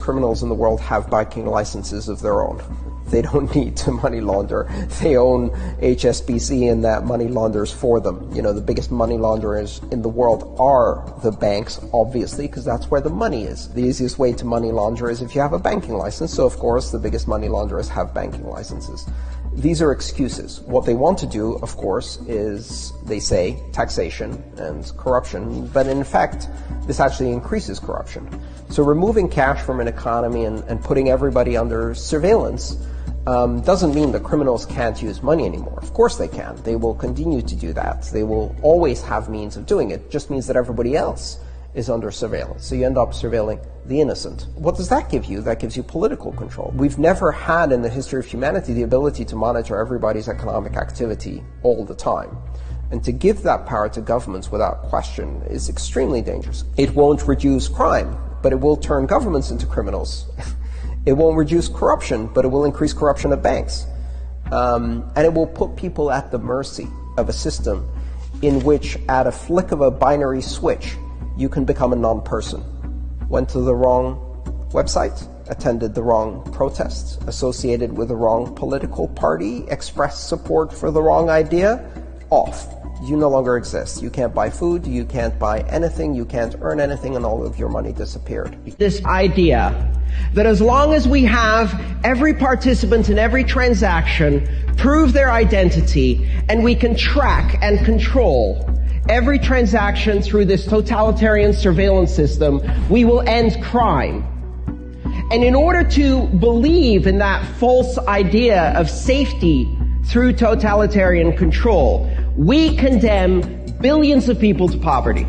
Criminals in the world have banking licenses of their own. They don't need to money launder. They own HSBC, and that money launders for them. You know, the biggest money launderers in the world are the banks, obviously, because that's where the money is. The easiest way to money launder is if you have a banking license. So, of course, the biggest money launderers have banking licenses. These are excuses. What they want to do, of course, is, they say, taxation and corruption, but in fact, this actually increases corruption. So removing cash from an economy and putting everybody under surveillance doesn't mean that criminals can't use money anymore. Of course they can. They will continue to do that. They will always have means of doing it. It just means that everybody else is under surveillance. So you end up surveilling the innocent. What does that give you? That gives you political control. We've never had in the history of humanity the ability to monitor everybody's economic activity all the time. And to give that power to governments without question is extremely dangerous. It won't reduce crime, but it will turn governments into criminals. It won't reduce corruption, but it will increase corruption at banks. And it will put people at the mercy of a system in which, at a flick of a binary switch, you can become a non-person. Went to the wrong website, attended the wrong protests, associated with the wrong political party, expressed support for the wrong idea, off. You no longer exist. You can't buy food, you can't buy anything, you can't earn anything, and all of your money disappeared. This idea that as long as we have every participant in every transaction prove their identity, and we can track and control every transaction through this totalitarian surveillance system, we will end crime. And in order to believe in that false idea of safety through totalitarian control, we condemn billions of people to poverty.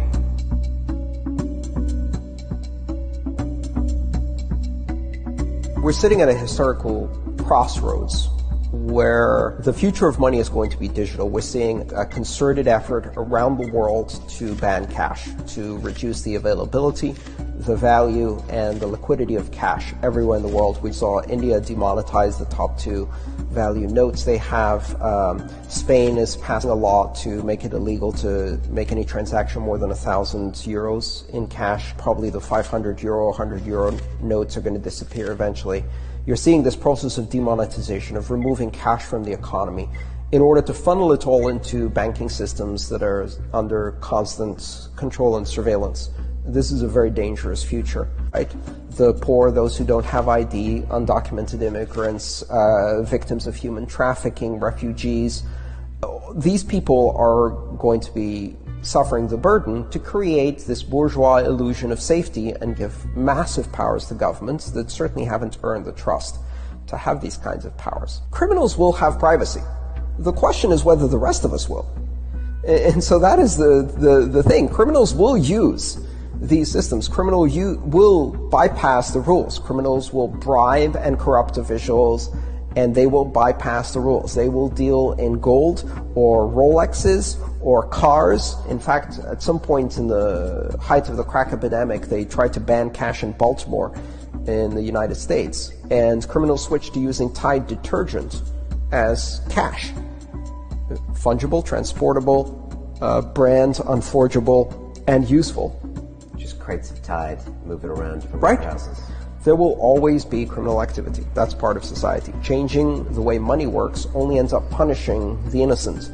We're sitting at a historical crossroads where the future of money is going to be digital. We're seeing a concerted effort around the world to ban cash, to reduce the availability, the value, and the liquidity of cash everywhere in the world. We saw India demonetize the top 2 value notes they have. Spain is passing a law to make it illegal to make any transaction more than 1,000 euros in cash. Probably the 500 euro, 100 euro notes are going to disappear eventually. You're seeing this process of demonetization, of removing cash from the economy in order to funnel it all into banking systems that are under constant control and surveillance. This is a very dangerous future, right? The poor, those who don't have ID, undocumented immigrants, victims of human trafficking, refugees, these people are going to be suffering the burden to create this bourgeois illusion of safety and give massive powers to governments that certainly haven't earned the trust to have these kinds of powers. Criminals will have privacy. The question is whether the rest of us will. And so that is the thing. Criminals will use these systems. Criminals will bypass the rules. Criminals will bribe and corrupt officials, and they will bypass the rules. They will deal in gold or Rolexes or cars. In fact, at some point in the height of the crack epidemic, they tried to ban cash in Baltimore in the United States, and criminals switched to using Tide detergent as cash. Fungible, transportable, brand unforgeable, and useful. Just crates of Tide, move it around from Right. houses. There will always be criminal activity. That's part of society. Changing the way money works only ends up punishing the innocent.